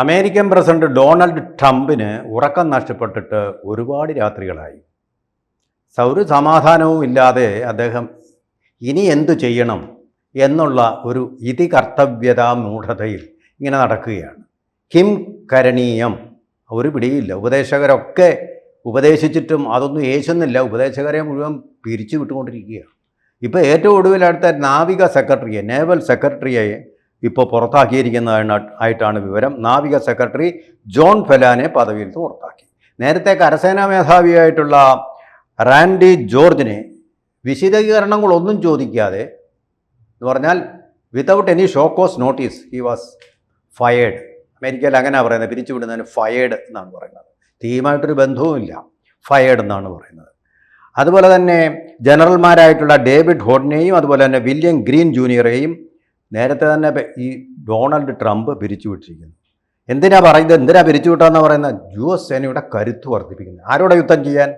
American president Donald ട്രംപിന് ഉറക്കം നഷ്ടപ്പെട്ടിട്ട് ഒരുപാട് രാത്രികളായി. ഒരു സമാധാനവും ഇല്ലാതെ അദ്ദേഹം ഇനി എന്തു ചെയ്യണം എന്നുള്ള ഒരു ഇതികർത്തവ്യതാ മൂഢതയിൽ ഇങ്ങനെ നടക്കുകയാണ്. കിം കരണീയം ഒരു പിടിയില്ല. ഉപദേശകരൊക്കെ ഉപദേശിച്ചിട്ടും അതൊന്നും ഏശുന്നില്ല. ഉപദേശകരെ മുഴുവൻ പിരിച്ചു വിട്ടുകൊണ്ടിരിക്കുകയാണ്. ഇപ്പോൾ ഏറ്റവും ഒടുവിലടുത്ത നേവൽ സെക്രട്ടറിയെ ഇപ്പോൾ പുറത്താക്കിയിരിക്കുന്നതായിട്ടാണ് വിവരം. നാവിക സെക്രട്ടറി ജോൺ ഫെലാനെ പദവിയിൽ നിന്ന് പുറത്താക്കി. നേരത്തെ കരസേനാ മേധാവിയായിട്ടുള്ള റാൻഡി ജോർജിനെ വിശദീകരണങ്ങളൊന്നും ചോദിക്കാതെ എന്ന് പറഞ്ഞാൽ without any show cause notice he was fired. അമേരിക്കയിൽ അങ്ങനെയാണ് പറയുന്നത്, പിരിച്ചുവിടുന്നതിന് ഫയേർഡ് എന്നാണ് പറയുന്നത്. തീയുമായിട്ടൊരു ബന്ധവുമില്ല, ഫയേർഡ് എന്നാണ് പറയുന്നത്. അതുപോലെ തന്നെ ജനറൽമാരായിട്ടുള്ള ഡേവിഡ് ഹോഡ്നെയും അതുപോലെ തന്നെ വില്യം ഗ്രീൻ ജൂനിയറെയും നേരത്തെ തന്നെ ഈ ഡൊണാൾഡ് ട്രംപ് പിരിച്ചുവിട്ടിരിക്കുന്നു. എന്തിനാ പിരിച്ചുവിട്ടതെന്ന് പറയുന്നത്? US സേനയുടെ കരുത്ത് വർദ്ധിപ്പിക്കുന്നത്. ആരോടെ യുദ്ധം ചെയ്യാൻ?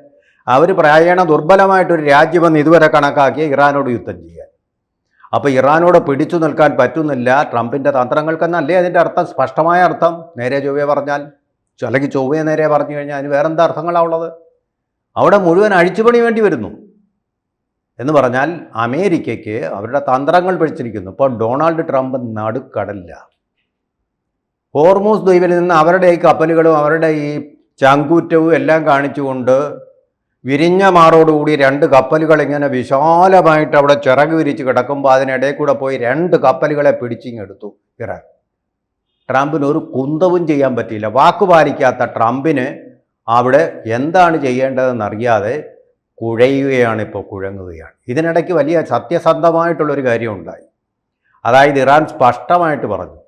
അവർ പ്രായണ ദുർബലമായിട്ടൊരു രാജ്യമെന്ന് ഇതുവരെ കണക്കാക്കിയ ഇറാനോട് യുദ്ധം ചെയ്യാൻ. അപ്പോൾ ഇറാനോട് പിടിച്ചു നിൽക്കാൻ പറ്റുന്നില്ല ട്രംപിൻ്റെ തന്ത്രങ്ങൾക്കെന്നല്ലേ അതിൻ്റെ അർത്ഥം, സ്പഷ്ടമായ അർത്ഥം. നേരെ ചൊവ്വേ പറഞ്ഞാൽ, അല്ലെങ്കിൽ ചൊവ്വേ നേരെ പറഞ്ഞു കഴിഞ്ഞാൽ അതിന് വേറെന്താ അർത്ഥങ്ങളാണ് ഉള്ളത്? അവിടെ മുഴുവൻ അഴിച്ചുപണി വേണ്ടി വരുന്നു എന്ന് പറഞ്ഞാൽ അമേരിക്കയ്ക്ക് അവരുടെ തന്ത്രങ്ങൾ പിടിച്ചിരിക്കുന്നു. ഇപ്പോൾ ഡൊണാൾഡ് ട്രംപ് നടുക്കടലില്ല. ഹോർമൂസ് ദ്വീപിൽ നിന്ന് അവരുടെ ഈ കപ്പലുകളും അവരുടെ ഈ ചങ്കൂറ്റവും എല്ലാം കാണിച്ചുകൊണ്ട് വിരിഞ്ഞ മാറോടുകൂടി 2 കപ്പലുകൾ ഇങ്ങനെ വിശാലമായിട്ട് അവിടെ ചിറക് വിരിച്ച് കിടക്കുമ്പോൾ അതിനിടയിൽ കൂടെ പോയി 2 കപ്പലുകളെ പിടിച്ചിങ്ങെടുത്തു ഇറാൻ. ട്രംപിന് ഒരു കുന്തവും ചെയ്യാൻ പറ്റിയില്ല. വാക്കുപാലിക്കാത്ത ട്രംപിന് അവിടെ എന്താണ് ചെയ്യേണ്ടതെന്നറിയാതെ കുഴങ്ങുകയാണ്. ഇതിനിടയ്ക്ക് വലിയ സത്യസന്ധമായിട്ടുള്ളൊരു കാര്യം ഉണ്ടായി. അതായത് ഇറാൻ സ്പഷ്ടമായിട്ട് പറഞ്ഞു,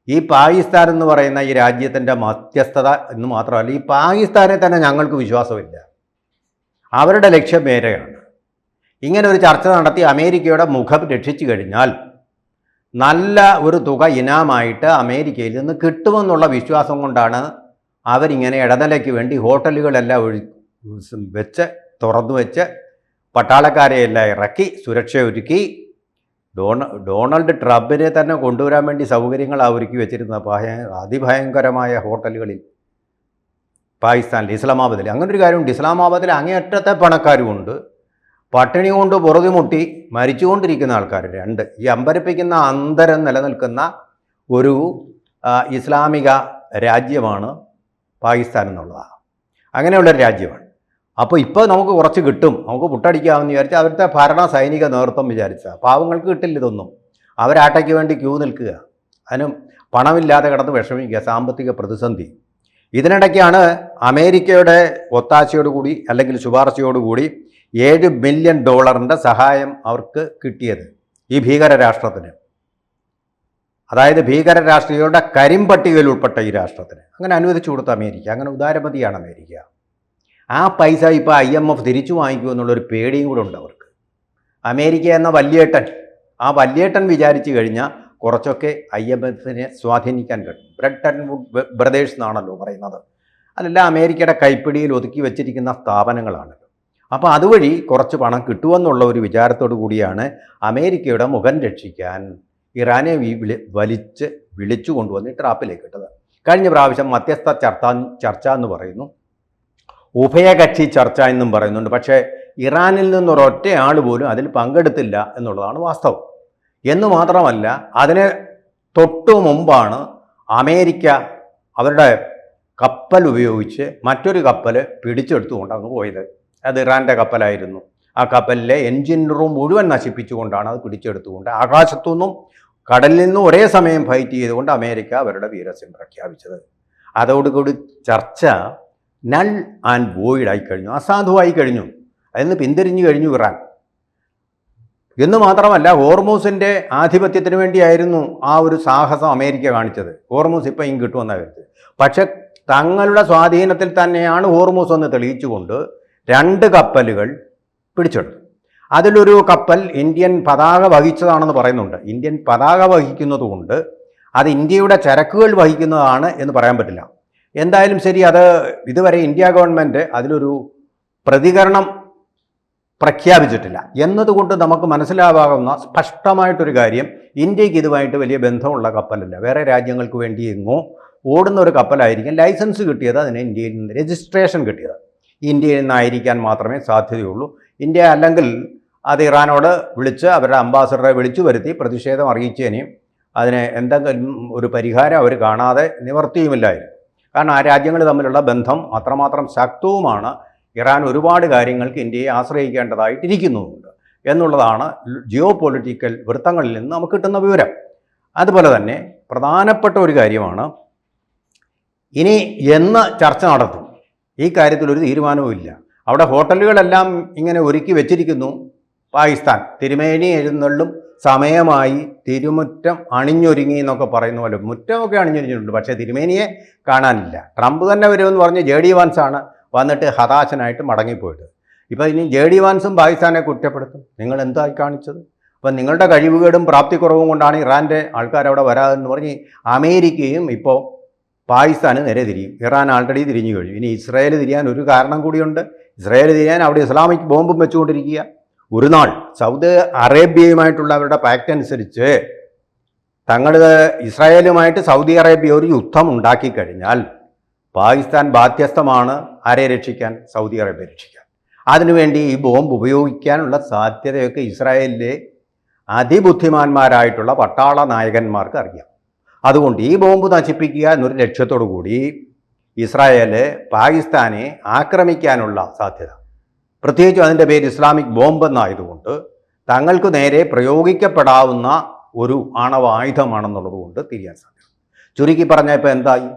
ഈ പാകിസ്ഥാൻ എന്ന് പറയുന്ന ഈ രാജ്യത്തിൻ്റെ മധ്യസ്ഥത എന്ന് മാത്രമല്ല, ഈ പാകിസ്ഥാനെ തന്നെ ഞങ്ങൾക്ക് വിശ്വാസമില്ല, അവരുടെ ലക്ഷ്യം വേറെയാണ്. ഇങ്ങനെ ഒരു ചർച്ച നടത്തി അമേരിക്കയുടെ മുഖം രക്ഷിച്ചു കഴിഞ്ഞാൽ നല്ല ഒരു തുക ഇനാമായിട്ട് അമേരിക്കയിൽ നിന്ന് കിട്ടുമെന്നുള്ള വിശ്വാസം കൊണ്ടാണ് അവരിങ്ങനെ ഇടനിലയ്ക്ക് വേണ്ടി ഹോട്ടലുകളെല്ലാം തുറന്നു വെച്ച് പട്ടാളക്കാരെയെല്ലാം ഇറക്കി സുരക്ഷ ഒരുക്കി ഡൊണാൾഡ് ട്രംപിനെ തന്നെ കൊണ്ടുവരാൻ വേണ്ടി സൗകര്യങ്ങൾ ഒരുക്കി വെച്ചിരുന്ന അതിഭയങ്കരമായ ഹോട്ടലുകളിൽ പാകിസ്ഥാനിൽ ഇസ്ലാമാബാദിൽ അങ്ങനൊരു കാര്യമുണ്ട്. ഇസ്ലാമാബാദിൽ അങ്ങേയറ്റത്തെ പണക്കാരുമുണ്ട്, പട്ടിണി കൊണ്ട് പൊറുതിമുട്ടി മരിച്ചുകൊണ്ടിരിക്കുന്ന ആൾക്കാർ. 2 ഈ അമ്പരപ്പിക്കുന്ന അന്തരം നിലനിൽക്കുന്ന ഒരു ഇസ്ലാമിക രാജ്യമാണ് പാകിസ്ഥാൻ എന്നുള്ളതാണ്. അങ്ങനെയുള്ളൊരു രാജ്യമാണ്. അപ്പോൾ ഇപ്പോൾ നമുക്ക് കുറച്ച് കിട്ടും, നമുക്ക് പുട്ടടിക്കാമെന്ന് വിചാരിച്ചാൽ അവിടുത്തെ സൈനിക നേതൃത്വം വിചാരിച്ചാൽ പാവങ്ങൾക്ക് കിട്ടില്ല ഇതൊന്നും. അവരാട്ടയ്ക്ക് വേണ്ടി ക്യൂ നിൽക്കുക, അതിനും പണമില്ലാതെ കിടന്ന് വിഷമിക്കുക, സാമ്പത്തിക പ്രതിസന്ധി. ഇതിനിടയ്ക്കാണ് അമേരിക്കയുടെ ഒത്താശയോടുകൂടി അല്ലെങ്കിൽ ശുപാർശയോടുകൂടി $7 ബില്യൺ സഹായം അവർക്ക് കിട്ടിയത് ഈ ഭീകരരാഷ്ട്രത്തിന്. അതായത് ഭീകരരാഷ്ട്രീയയുടെ കരിമ്പട്ടികയിൽ ഉൾപ്പെട്ട ഈ രാഷ്ട്രത്തിന് അങ്ങനെ അനുവദിച്ചു കൊടുത്ത അമേരിക്ക. അങ്ങനെ ഉദാരമതിയാണ് അമേരിക്ക. ആ പൈസ ഇപ്പോൾ IMF തിരിച്ചു വാങ്ങിക്കുമെന്നുള്ളൊരു പേടിയും കൂടെ ഉണ്ട് അവർക്ക്. അമേരിക്ക എന്ന ആ വല്യേട്ടൻ വിചാരിച്ചു കഴിഞ്ഞാൽ കുറച്ചൊക്കെ IMFനെ സ്വാധീനിക്കാൻ കഴിയും. ബ്രെഡ് ആൻഡ് വുഡ് ബ്രദേഴ്സ് എന്നാണല്ലോ പറയുന്നത്. അതെല്ലാം അമേരിക്കയുടെ കൈപ്പിടിയിൽ ഒതുക്കി വെച്ചിരിക്കുന്ന സ്ഥാപനങ്ങളാണല്ലോ. അപ്പോൾ അതുവഴി കുറച്ച് പണം കിട്ടുമെന്നുള്ള ഒരു വിചാരത്തോടു കൂടിയാണ് അമേരിക്കയുടെ മുഖം രക്ഷിക്കാൻ ഇറാനെ വിളിച്ചു കൊണ്ടുവന്ന് ട്രാപ്പിലേക്ക് ഇട്ടത്. കഴിഞ്ഞ പ്രാവശ്യം മധ്യസ്ഥ ചർച്ച എന്ന് പറയുന്നു, ഉഭയകക്ഷി ചർച്ച എന്നും പറയുന്നുണ്ട്. പക്ഷേ ഇറാനിൽ നിന്നൊരൊറ്റ ആൾ പോലും അതിൽ പങ്കെടുത്തില്ല എന്നുള്ളതാണ് വാസ്തവം. എന്ന് മാത്രമല്ല, അതിന് തൊട്ടു മുമ്പാണ് അമേരിക്ക അവരുടെ കപ്പൽ ഉപയോഗിച്ച് മറ്റൊരു കപ്പൽ പിടിച്ചെടുത്തുകൊണ്ട് അങ്ങ് പോയത്. അത് ഇറാൻ്റെ കപ്പലായിരുന്നു. ആ കപ്പലിലെ എൻജിൻ റൂം മുഴുവൻ നശിപ്പിച്ചുകൊണ്ടാണ് അത് പിടിച്ചെടുത്തുകൊണ്ട് ആകാശത്തുനിന്നും കടലിൽ നിന്നും ഒരേ സമയം ഫൈറ്റ് ചെയ്തുകൊണ്ട് അമേരിക്ക അവരുടെ വീരസ്യം പ്രഖ്യാപിച്ചത്. അതോടുകൂടി ചർച്ച നൾ ആൻഡ് വോയിഡ് ആയിക്കഴിഞ്ഞു, അസാധുവായി കഴിഞ്ഞു. അതിന് പിന്തിരിഞ്ഞു കഴിഞ്ഞു ഇറാൻ. എന്ന് മാത്രമല്ല, ഹോർമൂസിൻ്റെ ആധിപത്യത്തിന് വേണ്ടിയായിരുന്നു ആ ഒരു സാഹസം അമേരിക്ക കാണിച്ചത്. ഹോർമൂസ് ഇപ്പം കിട്ടുമെന്നാണ് കരുത്. പക്ഷെ തങ്ങളുടെ സ്വാധീനത്തിൽ തന്നെയാണ് ഹോർമൂസ് എന്ന് തെളിയിച്ചുകൊണ്ട് 2 കപ്പലുകൾ പിടിച്ചെടുത്തു. അതിലൊരു കപ്പൽ ഇന്ത്യൻ പതാക വഹിച്ചതാണെന്ന് പറയുന്നുണ്ട്. ഇന്ത്യൻ പതാക വഹിക്കുന്നത് കൊണ്ട് അത് ഇന്ത്യയുടെ ചരക്കുകൾ വഹിക്കുന്നതാണ് എന്ന് പറയാൻ പറ്റില്ല. എന്തായാലും ശരി, അത് ഇതുവരെ ഇന്ത്യ ഗവൺമെൻറ് അതിലൊരു പ്രതികരണം പ്രഖ്യാപിച്ചിട്ടില്ല. എന്നതുകൊണ്ട് നമുക്ക് മനസ്സിലാവാകുന്ന സ്പഷ്ടമായിട്ടൊരു കാര്യം, ഇന്ത്യക്ക് ഇതുമായിട്ട് വലിയ ബന്ധമുള്ള കപ്പലല്ല. വേറെ രാജ്യങ്ങൾക്ക് വേണ്ടി എങ്ങോ ഓടുന്ന ഒരു കപ്പലായിരിക്കും. ലൈസൻസ് കിട്ടിയത് അതിന് ഇന്ത്യയിൽ നിന്ന്, രജിസ്ട്രേഷൻ കിട്ടിയത് ഇന്ത്യയിൽ നിന്നായിരിക്കാൻ മാത്രമേ സാധ്യതയുള്ളൂ. ഇന്ത്യ അല്ലെങ്കിൽ അത് ഇറാനോട് വിളിച്ച് അവരുടെ അംബാസഡറെ വിളിച്ചു വരുത്തി പ്രതിഷേധം അറിയിച്ചതിനെയും അതിന് എന്തെങ്കിലും ഒരു പരിഹാരം അവർ കാണാതെ നിവർത്തിയുമില്ലായിരുന്നു. കാരണം ആ രാജ്യങ്ങൾ തമ്മിലുള്ള ബന്ധം അത്രമാത്രം ശക്തവുമാണ്. ഇറാൻ ഒരുപാട് കാര്യങ്ങൾക്ക് ഇന്ത്യയെ ആശ്രയിക്കേണ്ടതായിട്ടിരിക്കുന്നുമുണ്ട് എന്നുള്ളതാണ് ജിയോ പൊളിറ്റിക്കൽ വൃത്തങ്ങളിൽ നിന്ന് നമുക്ക് കിട്ടുന്ന വിവരം. അതുപോലെ തന്നെ പ്രധാനപ്പെട്ട ഒരു കാര്യമാണ്, ഇനി എന്ന് ചർച്ച നടത്തും ഈ കാര്യത്തിലൊരു തീരുമാനവുമില്ല. അവിടെ ഹോട്ടലുകളെല്ലാം ഇങ്ങനെ ഒരുക്കി വെച്ചിരിക്കുന്നു. പാകിസ്ഥാൻ തിരുമേനി എഴുന്നള്ളും സമയമായി, തിരുമുറ്റം അണിഞ്ഞൊരുങ്ങി എന്നൊക്കെ പറയുന്ന പോലെ മുറ്റമൊക്കെ അണിഞ്ഞൊരുങ്ങിയിട്ടുണ്ട്, പക്ഷേ തിരുമേനിയെ കാണാനില്ല. ട്രംപ് തന്നെ വരുമെന്ന് പറഞ്ഞ് JD വാൻസാണ് വന്നിട്ട് ഹതാശനായിട്ട് മടങ്ങിപ്പോയിട്ട്. ഇപ്പോൾ ഇനി JD വാൻസും പാകിസ്ഥാനെ കുറ്റപ്പെടുത്തും. നിങ്ങൾ എന്തായി കാണിച്ചത്? അപ്പം നിങ്ങളുടെ കഴിവുകേടും പ്രാപ്തിക്കുറവും കൊണ്ടാണ് ഇറാൻ്റെ ആൾക്കാരവിടെ വരാതെന്ന് പറഞ്ഞ് അമേരിക്കയും ഇപ്പോൾ പാകിസ്ഥാന് നേരെ തിരിയും. ഇറാൻ ആൾറെഡി തിരിഞ്ഞു കഴിഞ്ഞു. ഇനി ഇസ്രായേൽ തിരിയാൻ ഒരു കാരണം കൂടിയുണ്ട്. ഇസ്രായേൽ തിരിയാൻ അവിടെ ഇസ്ലാമിക് ബോംബും വെച്ചുകൊണ്ടിരിക്കുക. ഒരു നാൾ സൗദി അറേബ്യയുമായിട്ടുള്ള അവരുടെ പാക്റ്റ് അനുസരിച്ച് തങ്ങൾ ഇസ്രായേലുമായിട്ട് സൗദി അറേബ്യ ഒരു യുദ്ധം ഉണ്ടാക്കിക്കഴിഞ്ഞാൽ പാകിസ്ഥാൻ ബാധ്യസ്ഥമാണ് ആരെ രക്ഷിക്കാൻ? സൗദി അറേബ്യ രക്ഷിക്കാൻ. അതിനുവേണ്ടി ഈ ബോംബ് ഉപയോഗിക്കാനുള്ള സാധ്യതയൊക്കെ ഇസ്രായേലിലെ അതിബുദ്ധിമാന്മാരായിട്ടുള്ള പട്ടാള നായകന്മാർക്ക് അറിയാം. അതുകൊണ്ട് ഈ ബോംബ് നശിപ്പിക്കുക എന്നൊരു ലക്ഷ്യത്തോടു കൂടി ഇസ്രായേൽ പാകിസ്ഥാനെ ആക്രമിക്കാനുള്ള സാധ്യത, പ്രത്യേകിച്ചും അതിൻ്റെ പേര് ഇസ്ലാമിക് ബോംബ് എന്നായതുകൊണ്ട് തങ്ങൾക്ക് നേരെ പ്രയോഗിക്കപ്പെടാവുന്ന ഒരു ആണവായുധമാണെന്നുള്ളത് കൊണ്ട് തിരിയാൻ സാധ്യത. ചുരുക്കി പറഞ്ഞാൽ ഇപ്പോൾ എന്തായി?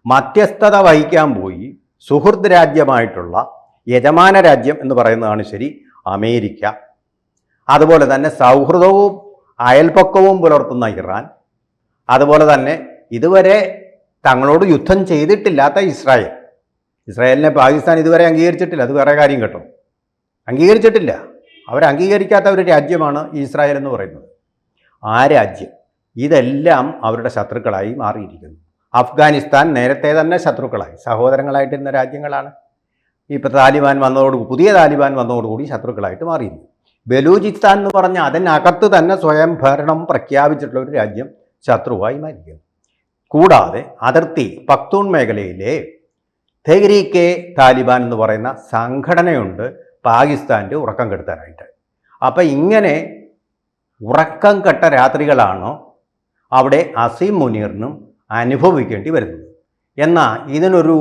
മധ്യസ്ഥത വഹിക്കാൻ പോയി സുഹൃത്ത് രാജ്യമായിട്ടുള്ള യജമാന രാജ്യം എന്ന് പറയുന്നതാണ് ശരി അമേരിക്ക, അതുപോലെ തന്നെ സൗഹൃദവും അയൽപക്കവും പുലർത്തുന്ന ഇറാൻ, അതുപോലെ തന്നെ ഇതുവരെ തങ്ങളോട് യുദ്ധം ചെയ്തിട്ടില്ലാത്ത ഇസ്രായേലിനെ പാകിസ്ഥാൻ ഇതുവരെ അംഗീകരിച്ചിട്ടില്ല. അത് വേറെ കാര്യം കേട്ടോ, അംഗീകരിച്ചിട്ടില്ല. അവരംഗീകരിക്കാത്ത ഒരു രാജ്യമാണ് ഇസ്രായേൽ എന്ന് പറയുന്നത്. ആ രാജ്യം ഇതെല്ലാം അവരുടെ ശത്രുക്കളായി മാറിയിരിക്കുന്നു. അഫ്ഗാനിസ്ഥാൻ നേരത്തെ തന്നെ ശത്രുക്കളായി, സഹോദരങ്ങളായിട്ടിരുന്ന രാജ്യങ്ങളാണ്. ഇപ്പോൾ പുതിയ താലിബാൻ വന്നതോടുകൂടി ശത്രുക്കളായിട്ട് മാറിയിരുന്നു. ബലൂചിസ്ഥാൻ എന്ന് പറഞ്ഞാൽ അതിനകത്ത് തന്നെ സ്വയം ഭരണം പ്രഖ്യാപിച്ചിട്ടുള്ള ഒരു രാജ്യം ശത്രുവായി മാറിയിരിക്കുന്നു. കൂടാതെ അതിർത്തി പക്തൂൺ മേഖലയിലെ തെഹ്രീക്കെ താലിബാൻ എന്ന് പറയുന്ന സംഘടനയുണ്ട് പാകിസ്ഥാൻ്റെ ഉറക്കം കെടുത്താനായിട്ട്. അപ്പം ഇങ്ങനെ ഉറക്കം കെട്ട രാത്രികളാണ് അവിടെ അസീം മുനീറിനും അനുഭവിക്കേണ്ടി വരുന്നത്. എന്നാൽ ഇതിനൊരു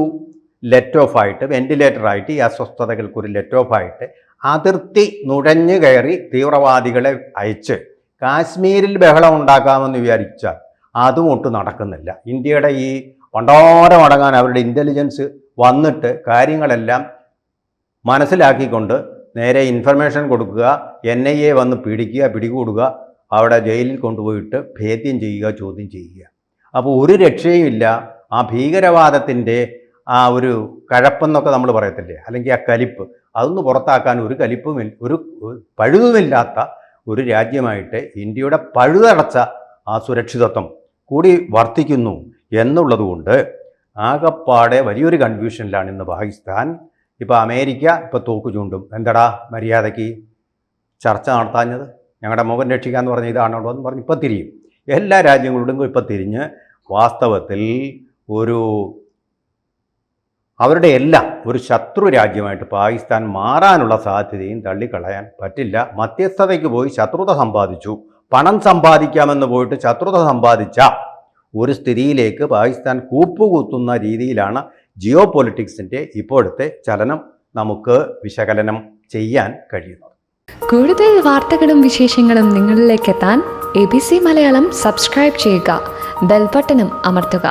ലെറ്റ് ഓഫ് ആയിട്ട്, വെന്റിലേറ്ററായിട്ട്, ഈ അസ്വസ്ഥതകൾക്കൊരു ലെറ്റ് ഓഫ് ആയിട്ട് അതിർത്തി നുഴഞ്ഞു കയറി തീവ്രവാദികളെ അയച്ച് കാശ്മീരിൽ ബഹളം ഉണ്ടാക്കാമെന്ന് വിചാരിച്ചാൽ അതും ഒട്ടും നടക്കുന്നില്ല. ഇന്ത്യയുടെ ഈ പണ്ടാരമടങ്ങാൻ അവരുടെ ഇൻ്റലിജൻസ് വന്നിട്ട് കാര്യങ്ങളെല്ലാം മനസ്സിലാക്കിക്കൊണ്ട് നേരെ ഇൻഫർമേഷൻ കൊടുക്കുക, NIA വന്ന് പിടികൂടുക, അവിടെ ജയിലിൽ കൊണ്ടുപോയിട്ട് ഭേദ്യം ചെയ്യുക, ചോദ്യം ചെയ്യുക. അപ്പോൾ ഒരു രക്ഷയുമില്ല. ആ ഭീകരവാദത്തിൻ്റെ ആ ഒരു കഴപ്പെന്നൊക്കെ നമ്മൾ പറയത്തില്ലേ, അല്ലെങ്കിൽ ആ കലിപ്പ്, അതൊന്ന് പുറത്താക്കാൻ ഒരു പഴുതുമില്ലാത്ത ഒരു രാജ്യമായിട്ട് ഇന്ത്യയുടെ പഴുതടച്ച ആ സുരക്ഷിതത്വം കൂടി വർദ്ധിക്കുന്നു എന്നുള്ളതുകൊണ്ട് ആകപ്പാടെ വലിയൊരു കൺഫ്യൂഷനിലാണ് ഇന്ന് പാകിസ്ഥാൻ. ഇപ്പോൾ അമേരിക്ക ഇപ്പോൾ തോക്ക് ചൂണ്ടും. എന്താടാ മര്യാദയ്ക്ക് ചർച്ച നടത്താഞ്ഞത്? ഞങ്ങളുടെ മുഖം രക്ഷിക്കാമെന്ന് പറഞ്ഞ ഇതാണോ എന്ന് പറഞ്ഞ് ഇപ്പോൾ തിരിയും. എല്ലാ രാജ്യങ്ങളോടും ഇപ്പോൾ തിരിഞ്ഞ് വാസ്തവത്തിൽ അവരുടെ എല്ലാം ഒരു ശത്രു രാജ്യമായിട്ട് പാകിസ്ഥാൻ മാറാനുള്ള സാധ്യതയും തള്ളിക്കളയാൻ പറ്റില്ല. മധ്യസ്ഥതയ്ക്ക് പോയി ശത്രുത സമ്പാദിച്ചു, പണം സമ്പാദിക്കാമെന്ന് പോയിട്ട് ശത്രുത സമ്പാദിച്ച ഒരു സ്ഥിതിയിലേക്ക് പാകിസ്ഥാൻ കൂപ്പുകുത്തുന്ന രീതിയിലാണ് ജിയോ പൊളിറ്റിക്സിൻ്റെ ഇപ്പോഴത്തെ ചലനം നമുക്ക് വിശകലനം ചെയ്യാൻ കഴിയുന്നത്. കൂടുതൽ വാർത്തകളും വിശേഷങ്ങളും നിങ്ങളിലേക്ക് എത്താൻ ABC മലയാളം സബ്സ്ക്രൈബ് ചെയ്യുക, ബെൽബട്ടനും അമർത്തുക.